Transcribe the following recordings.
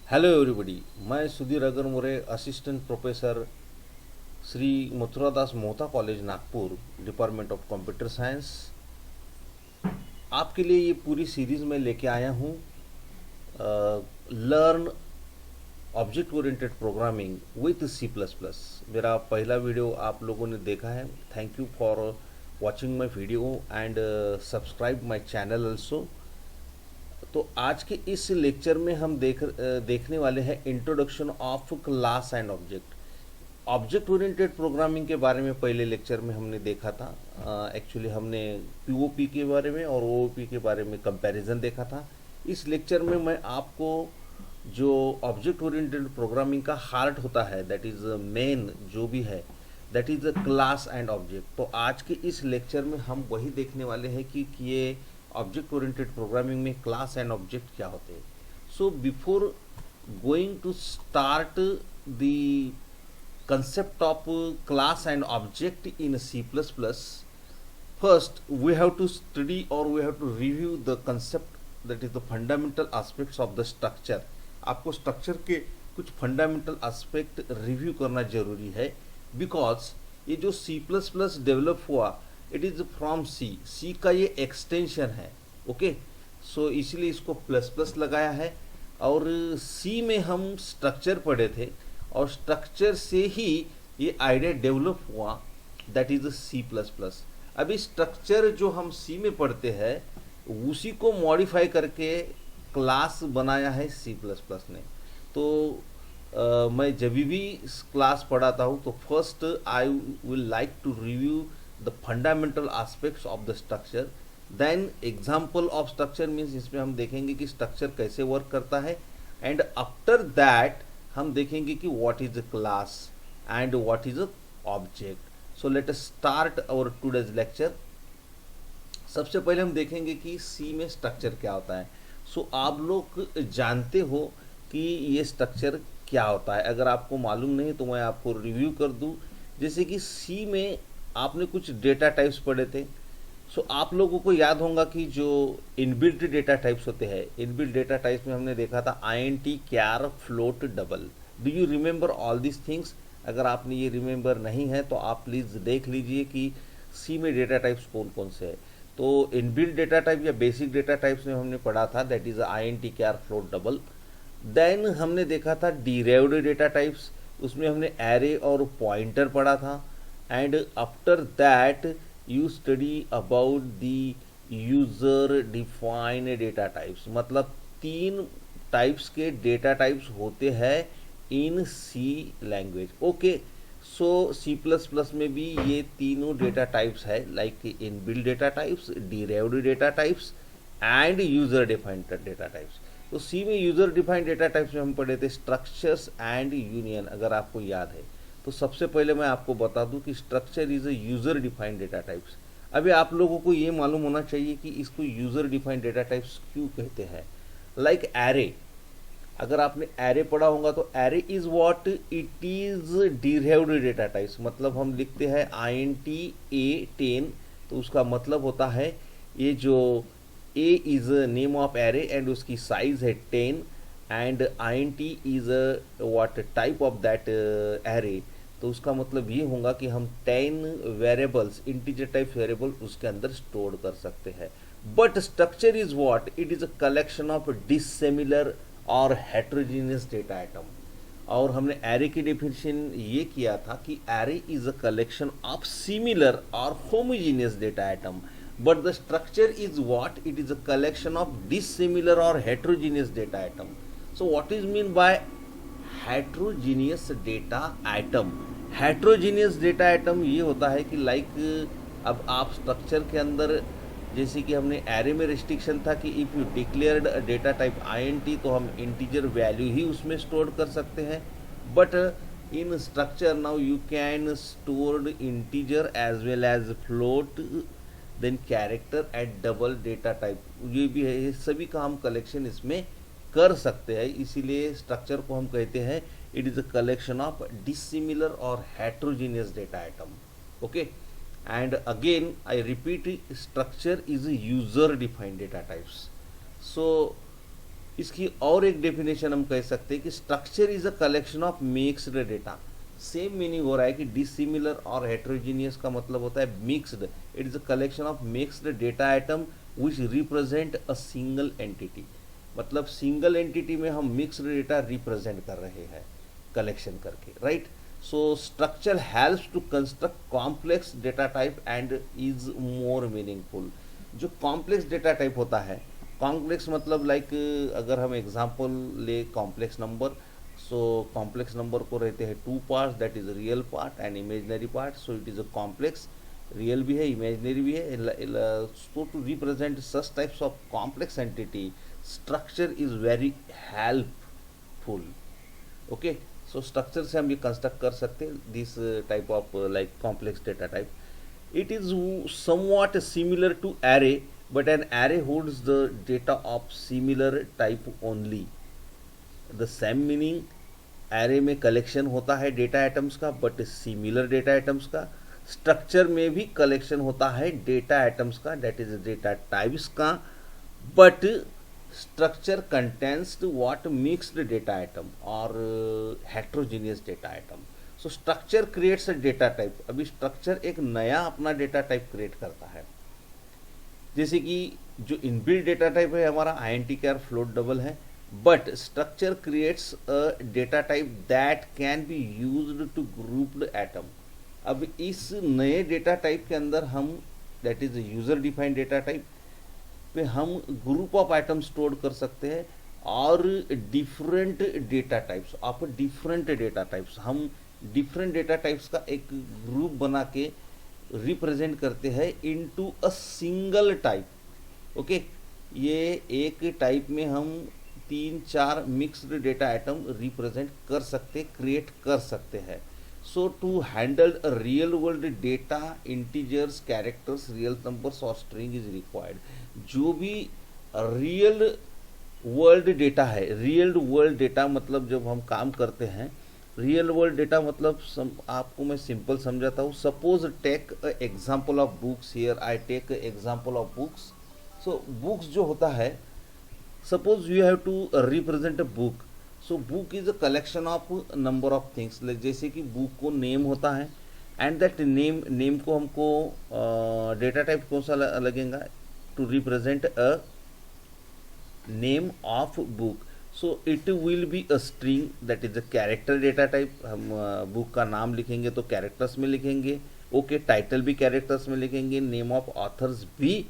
Hello everybody. मैं Sudhir Agarmure, assistant professor, Shri Mathuradas Mohta college Nagpur, department of computer science. आपके लिए ये पूरी सीरीज़ में लेके आया हूँ, learn object oriented programming with C plus plus. मेरा पहला वीडियो आप लोगों ने देखा है। Thank you for watching my video and subscribe my channel also. तो आज के इस लेक्चर में हम देखने वाले हैं introduction of class and object. Object oriented programming के बारे में पहले लेक्चर में हमने देखा था। एक्चुअली हमने पीओपी के बारे में और ओओपी के बारे में कंपैरिजन देखा था। इस लेक्चर में मैं आपको जो ऑब्जेक्ट ओरिएंटेड प्रोग्रामिंग का हार्ट होता है, दैट इज़ मेन जो भी है, that is class and object. तो आज के इस लेक्चर में हम वही देखने वाले हैं कि ये ऑब्जेक्ट ओरिएंटेड प्रोग्रामिंग में क्लास एंड ऑब्जेक्ट क्या होते हैं। So before going to start the concept of class and object in C++, first we have to study or we have to review the concept, that is the fundamental aspects of the structure। आपको structure के कुछ fundamental aspect review करना जरूरी है, because ये जो C++ develop हुआ, it is from सी का ये एक्सटेंशन है। ओके, सो इसलिए इसको प्लस प्लस लगाया है। और सी में हम स्ट्रक्चर पढ़े थे और स्ट्रक्चर से ही ये आइडिया डेवलप हुआ, that is C plus plus. अभी स्ट्रक्चर जो हम सी में पढ़ते हैं उसी को मॉडिफाई करके क्लास बनाया है सी प्लस प्लस ने। तो मैं जब भी क्लास पढ़ाता हूँ तो first I will like to review the fundamental aspects of the structure, then example of structure means इसमें हम देखेंगे कि स्ट्रक्चर कैसे वर्क करता है, एंड आफ्टर दैट हम देखेंगे कि what is a class and what is a object. So let us start our today's lecture. सबसे पहले हम देखेंगे कि सी में स्ट्रक्चर क्या होता है। सो आप लोग जानते हो कि ये स्ट्रक्चर क्या होता है। अगर आपको मालूम नहीं तो मैं आपको रिव्यू कर दूं। जैसे कि सी में आपने कुछ डेटा टाइप्स पढ़े थे। सो आप लोगों को याद होगा कि जो इनबिल्ट डेटा टाइप्स होते हैं, इनबिल्ट डेटा टाइप्स में हमने देखा था INT, char, float, double. Do you remember all this things? अगर आपने ये रिमेंबर नहीं है तो आप प्लीज़ देख लीजिए कि सी में डेटा टाइप्स कौन कौन से हैं। तो इनबिल्ट डेटा टाइप या बेसिक डेटा टाइप्स में हमने पढ़ा था, that is INT, char, float, double. Then हमने देखा था डिराइव्ड डेटा टाइप्स, उसमें हमने एरे और पॉइंटर पढ़ा था। And after that you study about the user defined data types, मतलब 3 टाइप्स के डेटा टाइप्स होते हैं इन सी लैंग्वेज। ओके, सो सी प्लस प्लस में भी ये तीनों डेटा टाइप्स है, like inbuilt data types, derived data types and user defined data types. तो सी में यूजर डिफाइंड डेटा टाइप्स में हम पढ़े थे स्ट्रक्चर्स एंड यूनियन, अगर आपको याद है। तो सबसे पहले मैं आपको बता दूं कि structure is a user defined data types. अभी आप लोगों को ये मालूम होना चाहिए कि इसको यूजर डिफाइंड डेटा टाइप्स क्यों कहते हैं। लाइक एरे, अगर आपने एरे पढ़ा होगा तो array is what, it is derived data types. मतलब हम लिखते हैं INT A10, तो उसका मतलब होता है ये जो A is name of array and उसकी साइज है 10, and INT is what type of that array. तो उसका मतलब ये होगा कि हम 10 वेरिएबल्स, इंटीजर टाइप वेरिएबल उसके अंदर स्टोर कर सकते हैं। But structure is what, it is a collection of dissimilar और हेट्रोजीनियस डेटा आइटम। और हमने एरे की डेफिनेशन ये किया था कि array is a collection of similar और homogeneous data item, but the structure is what, it is a collection of dissimilar और heterogeneous data item. So what is mean by heterogeneous data item? Heterogeneous data item ये होता है कि like अब आप structure के अंदर, जैसे कि हमने एरे में रिस्ट्रिक्शन था कि if you declared data type INT तो हम इंटीजर वैल्यू ही उसमें स्टोर कर सकते हैं। But in structure now you can stored integer as well as float, then character and double data type, ये भी है। ये सभी का हम कलेक्शन इसमें कर सकते हैं, इसीलिए स्ट्रक्चर को हम कहते हैं it is a collection of dissimilar और heterogeneous data item. Okay, and again I repeat, structure is a user defined data types. So इसकी और एक डेफिनेशन हम कह सकते हैं कि structure is a collection of mixed data. Same meaning हो रहा है कि डिसिमिलर और हेट्रोजीनियस का मतलब होता है mixed. It is a collection of mixed data item which represent a single entity. मतलब सिंगल एंटिटी में हम मिक्स्ड डेटा रिप्रेजेंट कर रहे हैं कलेक्शन करके, right. So structure helps to construct complex data type and is more meaningful. जो complex data type होता है, कॉम्प्लेक्स मतलब लाइक अगर हम एग्जांपल ले complex number, so complex number को रहते हैं two parts, that is real part and imaginary part. So it is a complex, real भी है इमेजिनरी भी है। So to represent such types of complex entity structure is very helpful. Okay, so structure से हम ये construct कर सकते हैं this type of like complex data type. It is somewhat similar to array, but an array holds the data of similar type only. The same meaning, array में collection होता है data items का, but similar data items का। Structure में भी collection होता है data items का, डेट इज डेटा टाइप्स का, but structure contains what mixed data item और heterogeneous data item. So structure creates a data type. अभी स्ट्रक्चर एक नया अपना डेटा टाइप क्रिएट करता है। जैसे कि जो इनबिल्ट डेटा टाइप है हमारा INTCHAR फ्लोट डबल है, but structure creates a data type that can be used to grouped atom. अब इस नए डेटा टाइप के अंदर हम, that is user defined data type पे हम ग्रुप ऑफ आइटम स्टोर कर सकते हैं और different data types of different data types, हम डिफरेंट डेटा टाइप्स का एक ग्रुप बना के रिप्रेजेंट करते हैं into a single type. Okay, ये एक टाइप में हम 3-4 मिक्स्ड डेटा आइटम रिप्रेजेंट कर सकते, क्रिएट कर सकते हैं। So to handle real world data, integers, characters, real numbers और स्ट्रिंग इज रिक्वायर्ड। जो भी रियल वर्ल्ड डेटा है, रियल वर्ल्ड डेटा मतलब जब हम काम करते हैं, रियल वर्ल्ड डेटा मतलब आपको मैं सिंपल समझाता हूँ। Suppose take example of books, here I take example of books. So books जो होता है, suppose you have to represent a book. So book is a collection of number of things. जैसे कि बुक को name होता है and that name को हमको डेटा टाइप कौन सा लगेगा to represent a name of book. So it will be a string, that is a character data type. हम बुक का नाम लिखेंगे तो कैरेक्टर्स में लिखेंगे। ओके, टाइटल भी कैरेक्टर्स में लिखेंगे, नेम ऑफ ऑथर्स भी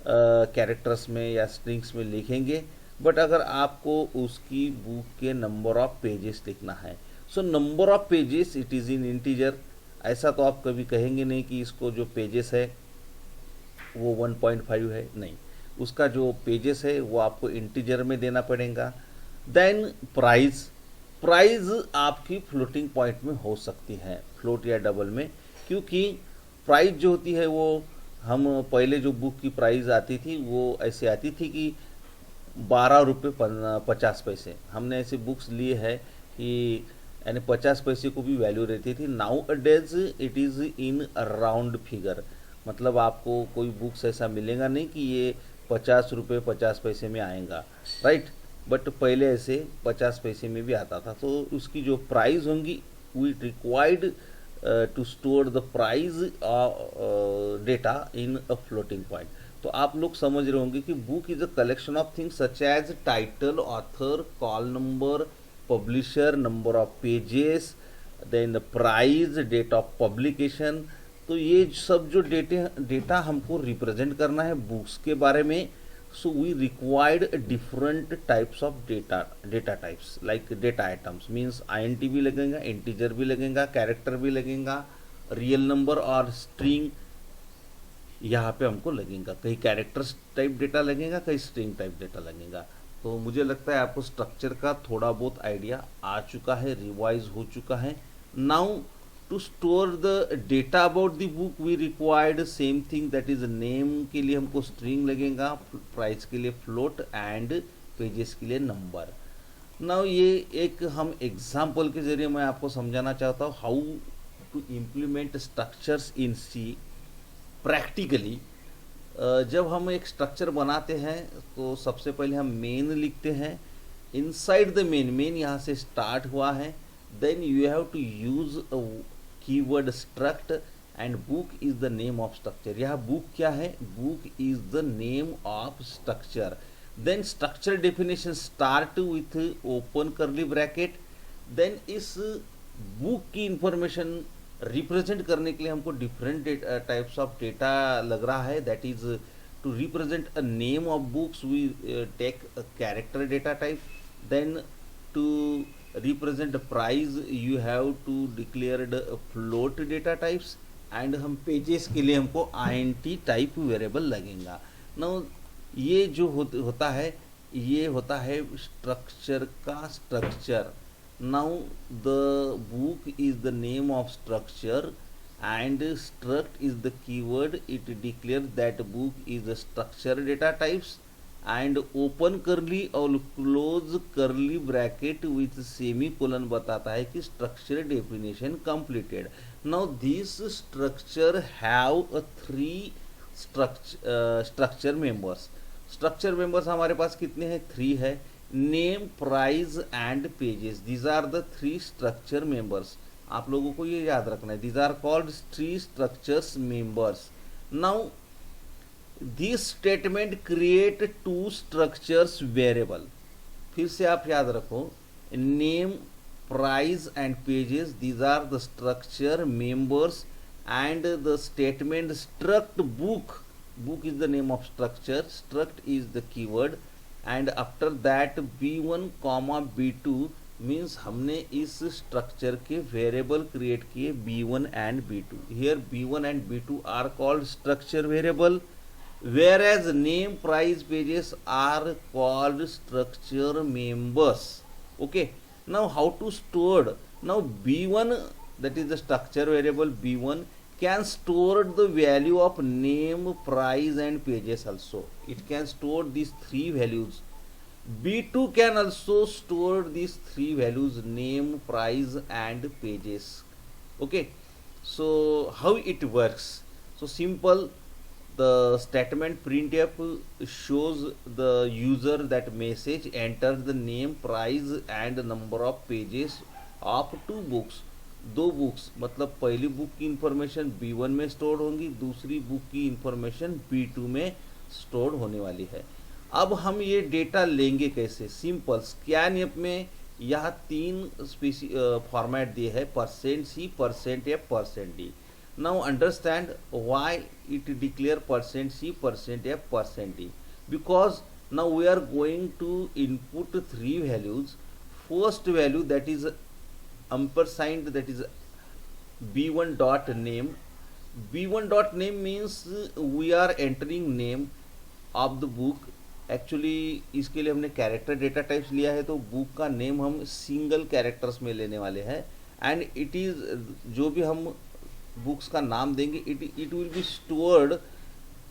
कैरेक्टर्स में या स्ट्रिंग्स में लिखेंगे। बट अगर आपको उसकी बुक के नंबर ऑफ पेजेस लिखना है, so number of pages it is in integer. ऐसा तो आप कभी कहेंगे नहीं कि इसको जो पेजेस है वो 1.5 है, नहीं, उसका जो पेजेस है वो आपको इंटीजर में देना पड़ेगा। देन प्राइस, प्राइस आपकी फ्लोटिंग पॉइंट में हो सकती है, फ्लोट या डबल में, क्योंकि प्राइस जो होती है वो हम पहले जो बुक की प्राइस आती थी वो ऐसे आती थी कि 12 रुपये 50 पैसे। हमने ऐसे बुक्स लिए हैं कि यानी 50 पैसे को भी वैल्यू रहती थी। Now a days it is in round figure, मतलब आपको कोई बुक्स ऐसा मिलेगा नहीं कि ये 50 रुपये 50 पैसे में आएगा, राइट। बट पहले ऐसे 50 पैसे में भी आता था। तो उसकी जो प्राइस होंगी we required to store the price data in a floating point. तो आप लोग समझ रहे होंगे कि book is a collection of things such as title, author, call number, publisher, number of pages, then price, date of publication. तो ये सब जो डेटा हमको रिप्रेजेंट करना है बुक्स के बारे में, so we required different types of data types like data items. Means INT भी लगेगा, इंटीजर भी लगेगा, कैरेक्टर भी लगेगा, रियल नंबर और स्ट्रिंग यहाँ पे हमको लगेगा। कहीं कैरेक्टर्स टाइप डेटा लगेगा, कहीं स्ट्रिंग टाइप डेटा लगेगा। तो मुझे लगता है आपको स्ट्रक्चर का थोड़ा बहुत आइडिया आ चुका है, रिवाइज हो चुका है। Now to store the data about the book we required same thing, that is name के लिए हमको स्ट्रिंग लगेगा, प्राइस के लिए फ्लोट एंड पेजेस के लिए नंबर। नाउ ये एक हम एग्जाम्पल के जरिए मैं आपको समझाना चाहता हूँ how to implement structures in C practically. जब हम एक स्ट्रक्चर बनाते हैं तो सबसे पहले हम मेन लिखते हैं। इनसाइड द मेन, मेन यहाँ से स्टार्ट हुआ है। Then you have to use a keyword struct and book is the name of structure. यहाँ बुक क्या है? Book is the name of structure. Then structure definition start with open curly bracket. Then इस book की information represent करने के लिए हमको different types of data लग रहा है। That is to represent a name of books we take a character data type. Then to represent price you have to declared float data types. And हम pages के लिए हमको INT type variable लगेगा। नाउ ये जो होता है, ये होता है स्ट्रक्चर का structure. Now the book is the name of structure and struct is the keyword. It declares that book is a structure data types and open curly और close curly bracket with semicolon बताता है कि structure definition completed. Now this structure have a three structure members. Structure members हमारे पास कितने हैं? 3 है। Name, price and pages, these are the 3 structure members. आप लोगों को ये याद रखना है, these are called 3 structures members. Now this statement create 2 structures variable. फिर से आप याद रखो, name, price and pages, these are the structure members and the statement struct book, book is the name of structure, struct is the keyword, and after that b1 comma b2 means हमने इस structure के variable create किए b1 and b2. Here b1 and b2 are called structure variable, whereas name, price, pages are called structure members. Okay, now how to store? Now b1, that is the structure variable b1, can store the value of name, price and pages also. It can store these 3 values. b2 can also store these 3 values, name, price and pages. Okay, so how it works? So simple. The statement printf shows the user that message, enter the name, price and number of pages of 2 books. 2 books, मतलब पहली book की information b1 में store होंगी, दूसरी book की information b2 में store होने वाली है। अब हम ये डेटा लेंगे कैसे? सिंपल, स्कैनएप में यहाँ 3 फॉर्मेट दिए है, %C, %F, %D। Now understand why it declare %C, %F, %D, because now we are going to input 3 values. First value that is ampersand, that is b1 dot name. b1 dot name means we are entering name of the book. Actually इसके लिए हमने character data types लिया है, तो book का name हम single characters में लेने वाले हैं। एंड इट इज़, जो भी हम बुक्स का नाम देंगे, it will be stored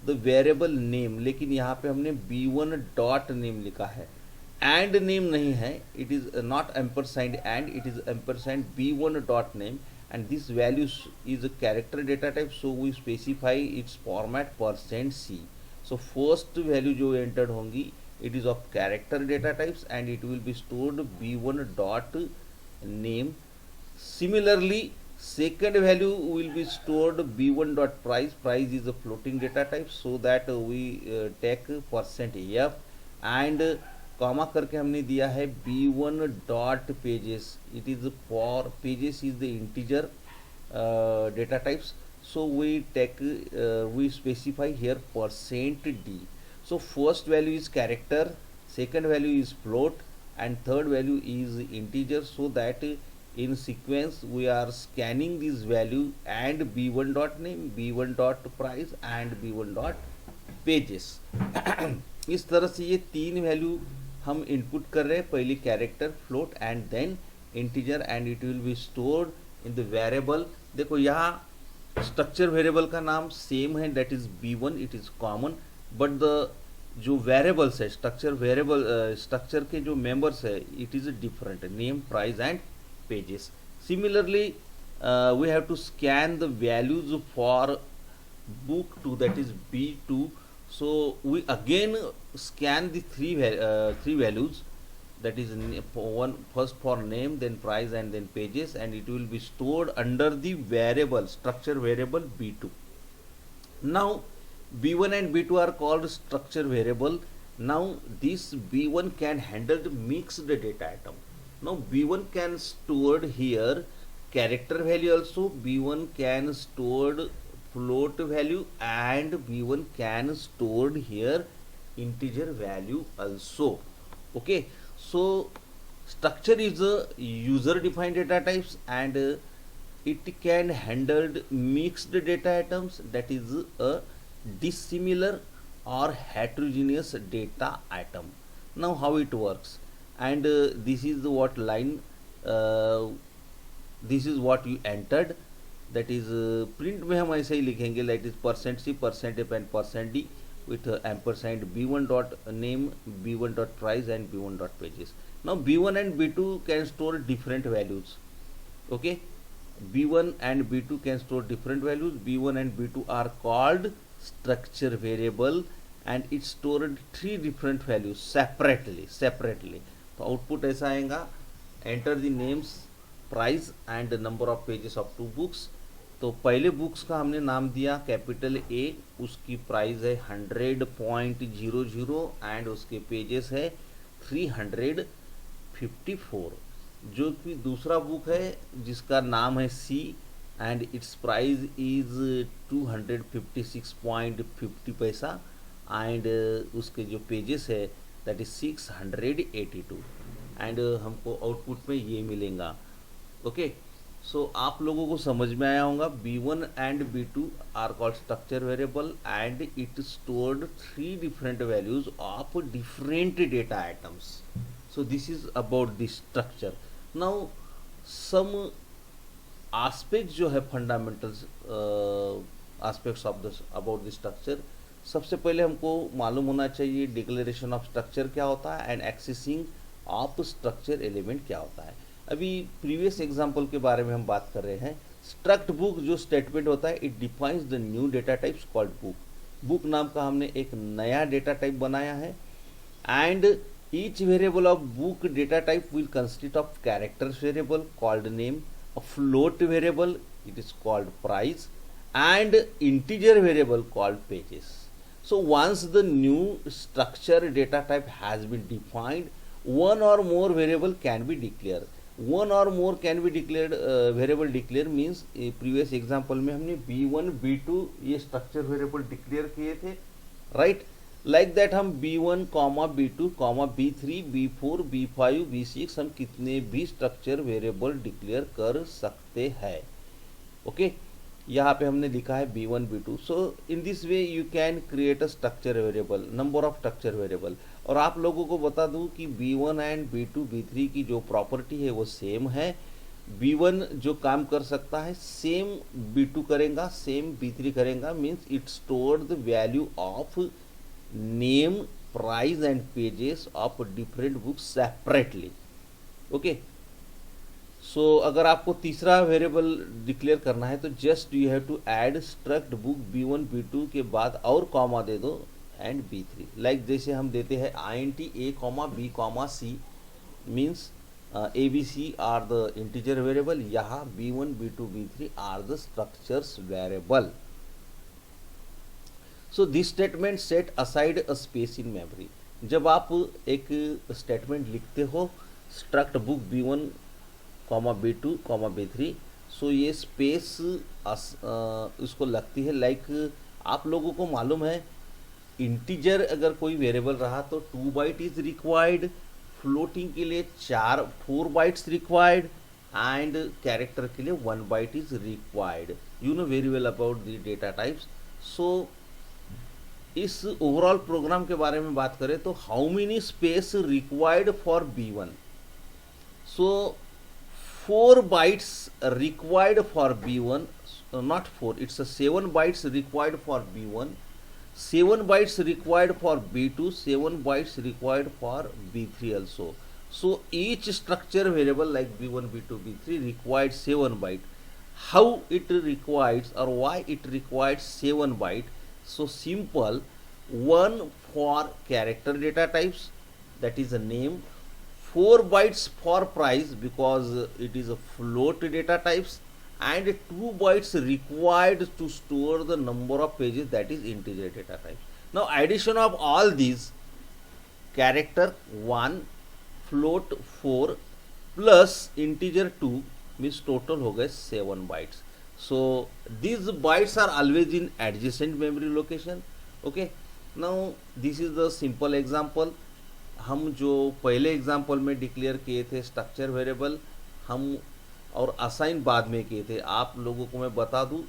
the variable name, लेकिन यहाँ पे हमने b1 डॉट नेम लिखा है, एंड नेम नहीं है। It is not ampersand and, it is ampersand b1 dot name, and this value is a character data type, so we specify its format %C. So first value जो entered होंगी, it is of character data types and it will be stored b1 dot name. Similarly, second value will be stored b1 dot price. Price is a floating data type, so that we take %F, and comma करके हमने दिया है b1 dot pages. It is for pages is the integer data types, so we specify here %D. So first value is character, second value is float, and third value is integer, so that in sequence we are scanning this value and b1 dot name, b1 dot price and b1 dot pages. इस तरह से ये 3 value हम input कर रहे हैं, पहली character, float and then integer, and it will be stored in the variable. देखो यहाँ स्ट्रक्चर वेरिएबल का नाम सेम है, that is b1, it is common, but the जो वेरिएबल्स है, स्ट्रक्चर वेरिएबल, स्ट्रक्चर के जो मेंबर्स है, it is different, name, price and pages. Similarly we have to scan the values for book 2, that is b2, So we again scan the three values, that is one first for name, then price, and then pages, and it will be stored under the variable structure variable b2. Now b1 and b2 are called structure variable. Now this b1 can handle the mixed data item. Now b1 can stored here character value also, b1 can stored float value, and b1 can stored here integer value also. Okay, so structure is a user defined data types, and it can handle mixed data items, that is a dissimilar or heterogeneous data item. Now how it works, and this is what line, uh, this is what you entered, that is print में हम ऐसे ही लिखेंगे, light is percent C percent F and percent D with ampersand b1 dot name, b1 dot price, and b1 dot pages. Now b1 and b2 can store different values. Okay, b1 and b2 can store different values. b1 and b2 are called structure variable, and it stored three different values separately. तो output ऐसा आएगा, enter the names, price and number of pages of two books. तो पहले books का हमने नाम दिया capital A, उसकी प्राइस है 100.00 एंड उसके पेजेस है 354. जो कि दूसरा बुक है जिसका नाम है सी एंड इट्स प्राइस इज 256.50 पैसा, एंड उसके जो पेजेस है दैट इज 682, एंड हमको आउटपुट में ये मिलेगा. ओके, सो आप लोगों को समझ में आया होगा. b1 and b2 are called structure variable, and it stored three different values of different data items. So this is about the structure. Now some aspect जो है fundamentals aspects of the about the structure. सबसे पहले हमको मालूम होना चाहिए declaration of structure क्या होता है and accessing of structure element क्या होता है. अभी प्रीवियस एग्जांपल के बारे में हम बात कर रहे हैं. स्ट्रक्ट बुक जो स्टेटमेंट होता है, it defines the new data types called book. Book नाम का हमने एक नया डेटा टाइप बनाया है, and each variable of book data type will consist of characters variable called name, a float variable it is called price, and integer variable called pages. So once the new structure data type has been defined, one or more variable can be declared. One or more can be declared, variable declare means previous example में हमने b1 b2 ये structure variable declare किए थे, right? Like that हम b1, b2, b3, b4, b5, b6 हम कितने भी structure variable declare कर सकते हैं. Okay? यहाँ पे हमने लिखा है b1 b2. So in this way you can create a structure variable, number of structure variable. और आप लोगों को बता दूं कि b1 एंड b2 b3 की जो प्रॉपर्टी है वो सेम है. b1 जो काम कर सकता है सेम b2 करेगा, सेम b3 करेगा. Means it store the value of name, price and pages of different books separately. Okay, so अगर आपको तीसरा वेरिएबल डिक्लेयर करना है तो just you have to add struct book b1 b2 के बाद और कॉमा दे दो एंड b3. लाइक जैसे हम देते हैं int a b c means a b c are the integer variable. यहाँ b1 b2 b3 are the structures variable. So this statement set aside a space in memory. जब आप एक statement लिखते हो struct book b1 b2 b3, सो ये space इसको लगती है. लाइक आप लोगों को मालूम है इंटीजर अगर कोई वेरिएबल रहा तो 2 बाइट इज रिक्वायर्ड, फ्लोटिंग के लिए 4 बाइट्स रिक्वायर्ड, एंड कैरेक्टर के लिए 1 byte is required. You know very well about the data types. So इस ओवरऑल प्रोग्राम के बारे में बात करें तो how many space required for b1. सो 4 bytes required for b1, not 4, it's a 7 bytes required for b1, 7 bytes required for b2, 7 bytes required for b3 also. So each structure variable like b1 b2 b3 required 7 byte. How it requires or why it requires 7 byte? So simple, one for character data types, that is a name, 4 bytes for price because it is a float data types, and 2 bytes required to store the number of pages, that is integer data type. Now addition of all these, character 1, float 4 plus integer 2 means total हो गए 7 bytes. So these bytes are always in adjacent memory location. Okay, now this is the simple example. हम जो पहले example में declare किए थे structure variable, हम और असाइन बाद में किए थे, आप लोगों को मैं बता दूं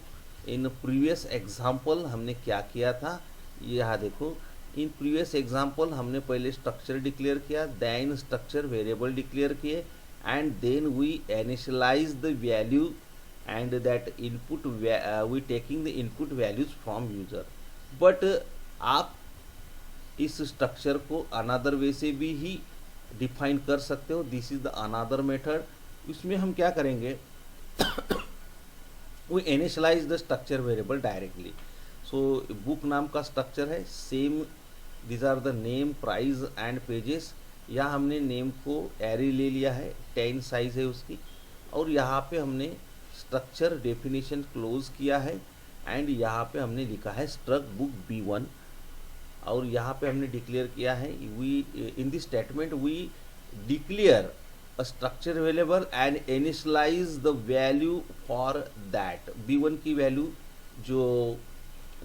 इन प्रीवियस एग्जाम्पल हमने क्या किया था. यहाँ देखो, इन प्रीवियस एग्जाम्पल हमने पहले स्ट्रक्चर डिक्लेयर किया, देन स्ट्रक्चर वेरिएबल डिक्लेयर किए, and then we initialize the value and that input we taking the input values from user. But आप इस स्ट्रक्चर को अनदर वे से भी ही डिफाइन कर सकते हो. This is the another method. इसमें हम क्या करेंगे, we initialize the structure variable directly. So book नाम का स्ट्रक्चर है, same this are the name, price and pages. यहाँ हमने नेम को एरे ले लिया है, 10 साइज है उसकी, और यहाँ पे हमने स्ट्रक्चर डेफिनेशन क्लोज किया है, एंड यहाँ पे हमने लिखा है स्ट्रक्ट बुक B1, और यहाँ पे हमने डिक्लेयर किया है we in this statement we declare a structure variable and initialize the value for that. B1 की वैल्यू जो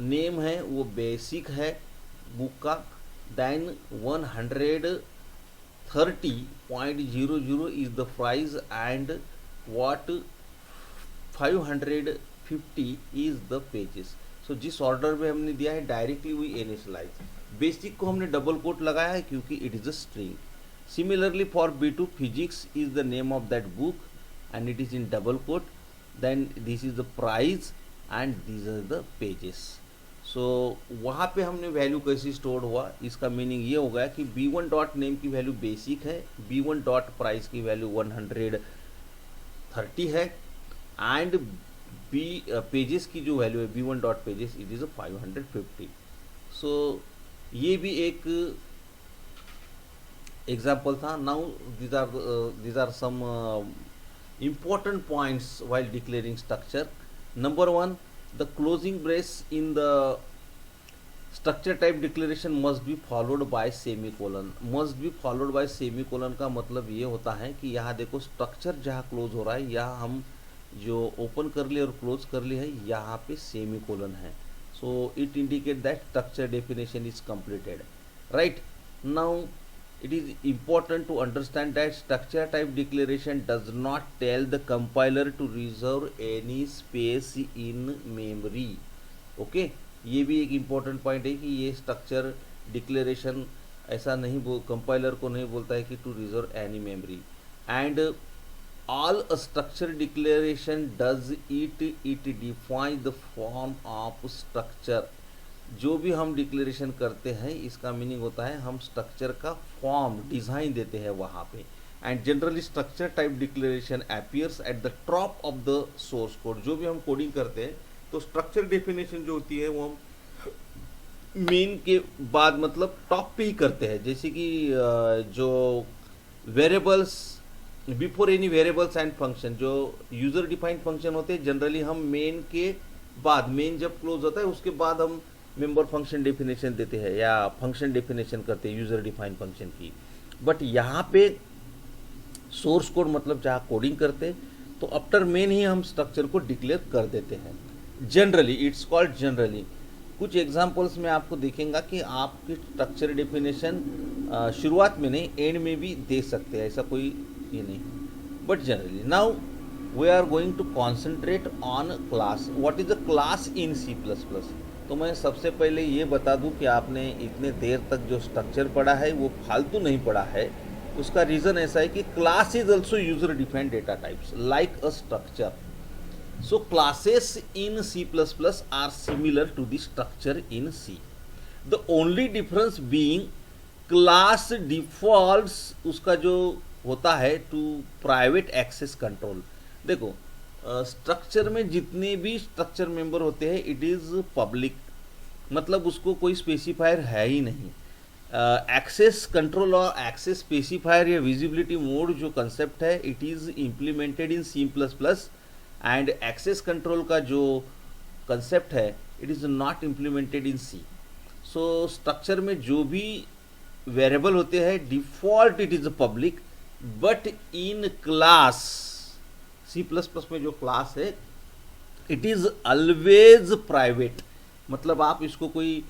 नेम है वो बेसिक है बुक का, then 130.00 is the price and what 550 is the pages. So जिस order में हमने दिया है डायरेक्टली वी इनिशियलाइज. बेसिक को हमने डबल कोट लगाया है क्योंकि it is a string. Similarly for B2 physics is the name of that book and it is in double quote, then this is the price and this are the pages. So वहाँ पे हमने value कैसे store हुआ, इसका meaning ये होगा कि B1 dot name की वैल्यू बेसिक है, B1 डॉट प्राइस की वैल्यू 130 है, एंड पेजेस की जो वैल्यू है B1 dot pages it is 550. सो ये भी एक एग्जाम्पल था. Now these are some important points while declaring structure. Number 1, the closing brace in the structure type declaration must be followed by semicolon. Must be followed by semicolon का मतलब ये होता है कि यहाँ देखो स्ट्रक्चर जहाँ क्लोज हो रहा है, यहाँ हम जो ओपन कर लिए और क्लोज कर लिए है, यहाँ पे सेमीकोलन है. So it indicate that structure definition is completed. Right now it is important to understand that structure type declaration does not tell the compiler to reserve any space in memory. Okay, ये भी एक important point है कि ये structure declaration ऐसा नहीं compiler को नहीं बोलता है कि to reserve any memory. And all a structure declaration does it defines the form of structure. जो भी हम डिक्लेरेशन करते हैं इसका मीनिंग होता है हम स्ट्रक्चर का फॉर्म डिज़ाइन देते हैं वहाँ पे. And generally structure type declaration appears at the top of the source code. जो भी हम कोडिंग करते हैं तो स्ट्रक्चर डेफिनेशन जो होती है वो हम मेन के बाद मतलब टॉप पे ही करते हैं. जैसे कि जो variables before any variables and function, जो यूज़र डिफाइंड फंक्शन होते हैं जनरली हम मेन के बाद, मेन जब क्लोज होता है उसके बाद हम मेंबर फंक्शन डेफिनेशन देते हैं या फंक्शन डेफिनेशन करते हैं यूज़र डिफाइंड फंक्शन की. बट यहाँ पे सोर्स कोड मतलब जहाँ कोडिंग करते तो आफ्टर मेन ही हम स्ट्रक्चर को डिक्लेयर कर देते हैं. Generally it's called generally. कुछ एग्जांपल्स में आपको दिखेगा कि आपकी स्ट्रक्चर डेफिनेशन शुरुआत में नहीं एंड में भी दे सकते हैं, ऐसा कोई ये नहीं. But generally now we are going to concentrate on class. What is a class in C++. तो मैं सबसे पहले ये बता दूं कि आपने इतने देर तक जो स्ट्रक्चर पढ़ा है वो फालतू नहीं पढ़ा है. उसका रीज़न ऐसा है कि class is also user defined data types like a structure. So classes in C++ are similar to the structure in C. The only difference being class defaults उसका जो होता है टू प्राइवेट एक्सेस कंट्रोल. देखो structure में जितने भी structure member होते हैं इट इज़ पब्लिक मतलब उसको कोई स्पेसिफायर है ही नहीं। एक्सेस कंट्रोल और एक्सेस स्पेसिफायर या विजिबिलिटी मोड जो कंसेप्ट है it is implemented in C plus plus, and access control का जो कंसेप्ट है it is not implemented in C. So structure में जो भी वेरिएबल होते हैं default it is public, but in class C plus plus में जो क्लास है इट इज़ ऑलवेज प्राइवेट। मतलब आप इसको कोई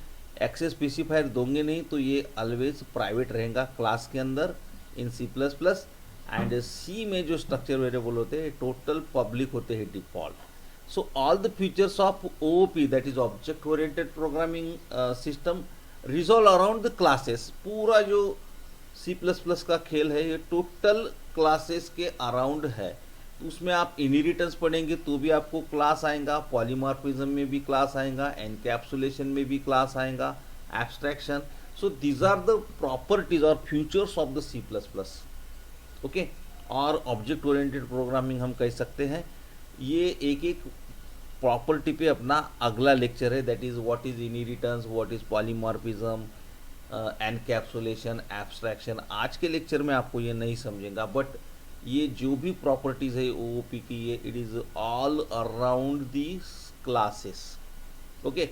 एक्सेस स्पेसिफायर दोगे नहीं तो ये ऑलवेज प्राइवेट रहेगा क्लास के अंदर इन सी प्लस प्लस। एंड सी में जो स्ट्रक्चर वेरिएबल होते हैं टोटल पब्लिक होते हैं default. So all the features of OOP that is object oriented programming system resolve around the classes. पूरा जो सी प्लस प्लस का खेल है ये टोटल क्लासेस के अराउंड है। उसमें आप इनहेरिटेंस पढ़ेंगे तो भी आपको क्लास आएगा, पॉलीमॉर्फिज्म में भी क्लास आएगा, एनकैप्सुलेशन में भी क्लास आएगा, abstraction. So these are the properties और features of the C plus plus. Okay, और ऑब्जेक्ट ओरिएंटेड प्रोग्रामिंग हम कह सकते हैं। ये एक एक प्रॉपर्टी पे अपना अगला लेक्चर है, that is what is inheritance, what is polymorphism, encapsulation, abstraction. आज के लेक्चर में आपको ये नहीं समझेगा, बट ये जो भी प्रॉपर्टीज है ओओपी की ये it is all around the classes. Okay,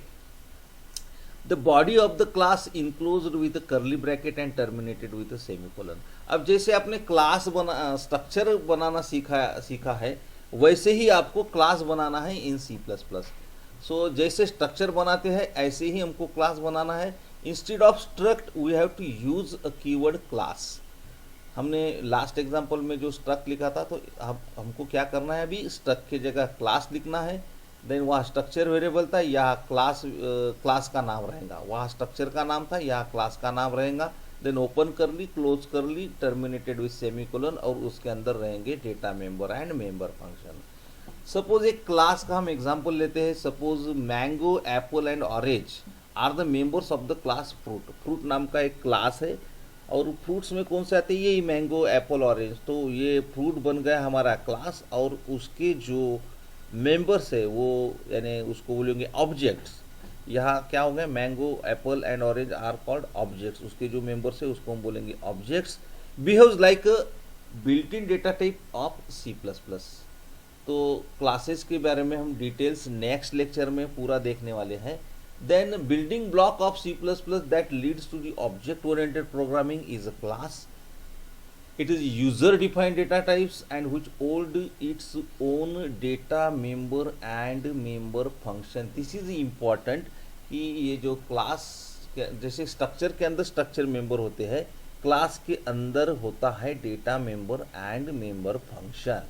the body of the class enclosed with curly bracket and terminated with semicolon. अब जैसे आपने क्लास स्ट्रक्चर बनाना सीखा है वैसे ही आपको क्लास बनाना है इन सी प्लस प्लस। सो जैसे स्ट्रक्चर बनाते हैं ऐसे ही हमको क्लास बनाना है। Instead of struct we have to use a keyword class. हमने लास्ट एग्जांपल में जो स्ट्रक लिखा था तो हमको क्या करना है, अभी स्ट्रक की जगह क्लास लिखना है। देन वहाँ स्ट्रक्चर वेरिएबल था, यहाँ क्लास का नाम रहेगा, वहाँ स्ट्रक्चर का नाम था, यहाँ क्लास का नाम रहेगा। देन ओपन कर ली, क्लोज कर ली, टर्मिनेटेड विथ सेमीकोलन, और उसके अंदर रहेंगे data member and member function. Suppose एक क्लास का हम एग्जाम्पल लेते हैं। Suppose mango, apple and orange are the members of the class fruit. Fruit नाम का एक क्लास है और फ्रूट्स में कौन से आते हैं, यही मैंगो, एप्पल, ऑरेंज। तो ये फ्रूट बन गया हमारा क्लास, और उसके जो मेंबर्स है वो यानी उसको बोलेंगे ऑब्जेक्ट्स। यहाँ क्या होंगे, mango, apple and orange are called objects. उसके जो मेंबर्स है उसको हम बोलेंगे objects. Behaves like built in data type of C plus plus. तो क्लासेस के बारे में हम डिटेल्स नेक्स्ट लेक्चर में पूरा देखने वाले हैं। Then building block of C++ that leads to the object-oriented programming is a class. It is user-defined data types and which hold its own data member and member function. This is important कि ये जो class जैसे structure के अंदर structure member होते हैं, class के अंदर होता है data member and member function.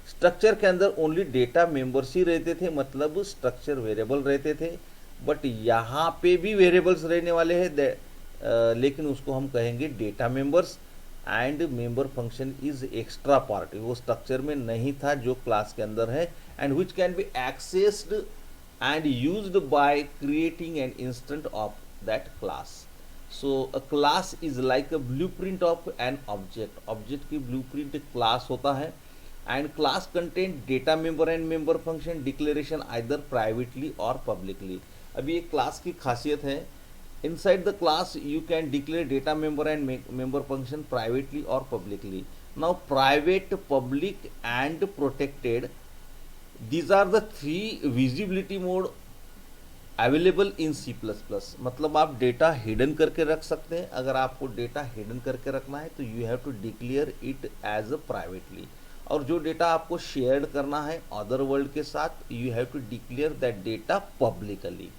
Structure के अंदर ओनली डेटा मेंबर्स ही रहते थे, मतलब स्ट्रक्चर वेरिएबल रहते थे। बट यहाँ पे भी वेरिएबल्स रहने वाले हैं, लेकिन उसको हम कहेंगे data members, and member function is extra part. वो स्ट्रक्चर में नहीं था जो क्लास के अंदर है, and which can be accessed and used by creating an instant of that class. So a class is like a blueprint of an object. Object की blueprint class होता है, and class content data member and member function declaration either privately और publicly. अभी एक class की खासियत है, inside the class you can declare data member and member function privately और publicly. Now private, public and protected, these are the three visibility mode available in C plus plus. मतलब आप data hidden करके रख सकते हैं। अगर आपको data hidden करके रखना है तो you have to declare it as a privately, और जो डेटा आपको शेयर करना है अदर वर्ल्ड के साथ you have to declare that data publicly.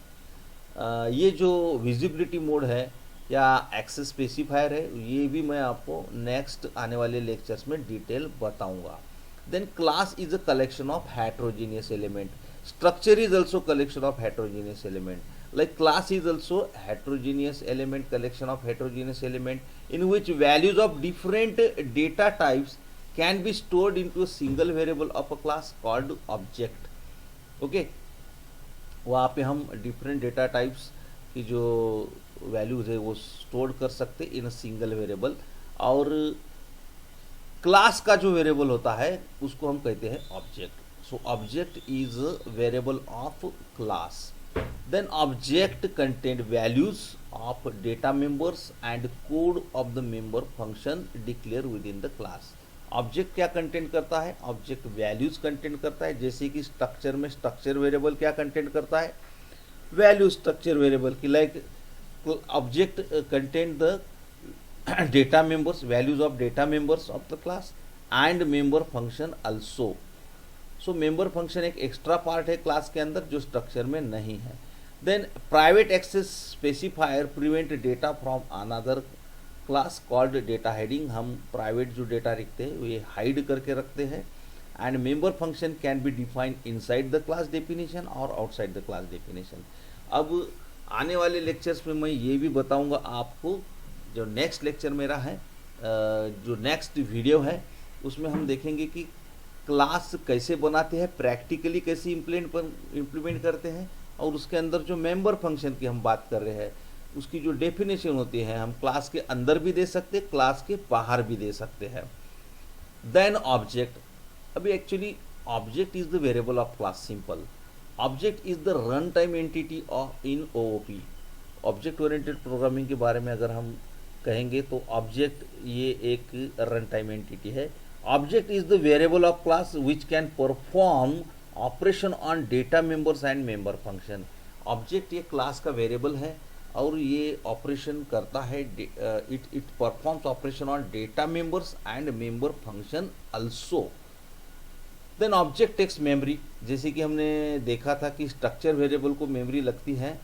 ये जो विजिबिलिटी मोड है या एक्सेस स्पेसिफायर है ये भी मैं आपको नेक्स्ट आने वाले लेक्चर्स में डिटेल बताऊंगा। Then class is a collection of heterogeneous element. Structure is also collection of heterogeneous element. Like class is also heterogeneous element, collection of heterogeneous element in which values of different data types can be stored into a single variable of a class called object. Okay, वहाँ पे हम different data types की जो values है वो stored कर सकते इन a single variable, और क्लास का जो वेरिएबल होता है उसको हम कहते हैं object. So object is a variable of class. Then object contain values of data members and code of the member function declare within the class. Object क्या कंटेंट करता है? ऑब्जेक्ट वैल्यूज कंटेंट करता है, जैसे कि स्ट्रक्चर में structure variable क्या content करता है? वैल्यू स्ट्रक्चर वेरिएबल की। Like object content the data members, values of data members of the class and member function also. So member function एक एक्स्ट्रा पार्ट है क्लास के अंदर जो स्ट्रक्चर में नहीं है. Then private access specifier prevent data from another class called data hiding. हम private जो डेटा रखते हैं वो ये हाइड करके रखते हैं. And member function can be defined inside the class definition और आउटसाइड द क्लास डेफिनेशन. अब आने वाले लेक्चर्स में मैं ये भी बताऊंगा आपको. जो नेक्स्ट लेक्चर मेरा है, जो नेक्स्ट वीडियो है, उसमें हम देखेंगे कि क्लास कैसे बनाते हैं, प्रैक्टिकली कैसे इम्प्लीमेंट करते हैं, और उसके अंदर जो मेंबर फंक्शन की हम बात कर रहे हैं उसकी जो डेफिनेशन होती है हम क्लास के अंदर भी दे सकते हैं, क्लास के बाहर भी दे सकते हैं. Then object. अभी actually object is the variable of class. Simple. Object is the run time entity of in OOP. Object oriented programming के बारे में अगर हम कहेंगे तो ऑब्जेक्ट ये एक रन टाइम एंटिटी है. Object is the variable of class which can perform operation on data members and member function. Object ये क्लास का वेरिएबल है और ये ऑपरेशन करता है, it performs operation on data members and member function also. Then object takes memory. जैसे कि हमने देखा था कि स्ट्रक्चर वेरिएबल को मेमोरी लगती है,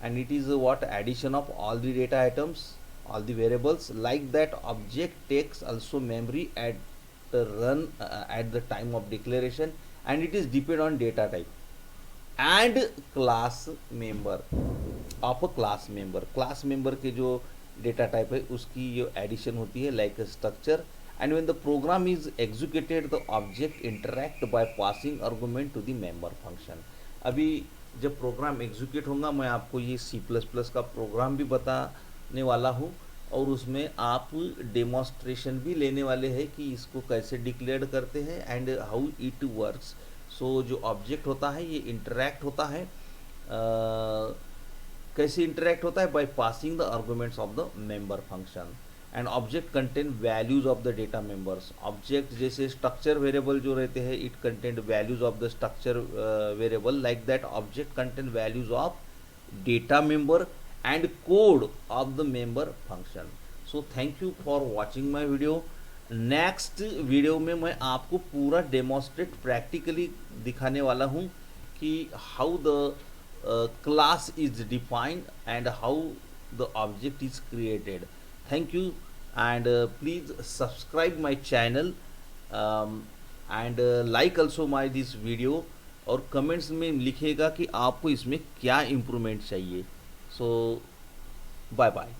and it is what addition of all the data items, all the variables. Like that object takes also memory at the run at the time of declaration, and it is depend on data type and class member of a class member. Class member के जो data type है उसकी जो addition होती है like a structure. And when the program is executed the object interact by passing argument to the member function. अभी जब program execute होगा मैं आपको ये C++ का प्रोग्राम भी बताने वाला हूँ और उसमें आप डेमोन्स्ट्रेशन भी लेने वाले हैं कि इसको कैसे डिक्लेयर करते हैं एंड हाउ इट वर्क्स. सो जो ऑब्जेक्ट होता है ये इंटरैक्ट होता है, कैसे इंटरैक्ट होता है? By passing the arguments of the member function. And object contain values of the data members. Object जैसे स्ट्रक्चर वेरिएबल जो रहते हैं it contain values of the structure variable. Like that object contain values of data member and code of the member function. So thank you for watching my video. Next video में मैं आपको पूरा demonstrate practically दिखाने वाला हूँ कि how the class is defined and how the object is created. Thank you and please subscribe my channel and like also my this video और comments में लिखिएगा कि आपको इसमें क्या इम्प्रूवमेंट चाहिए. सो बाय बाय.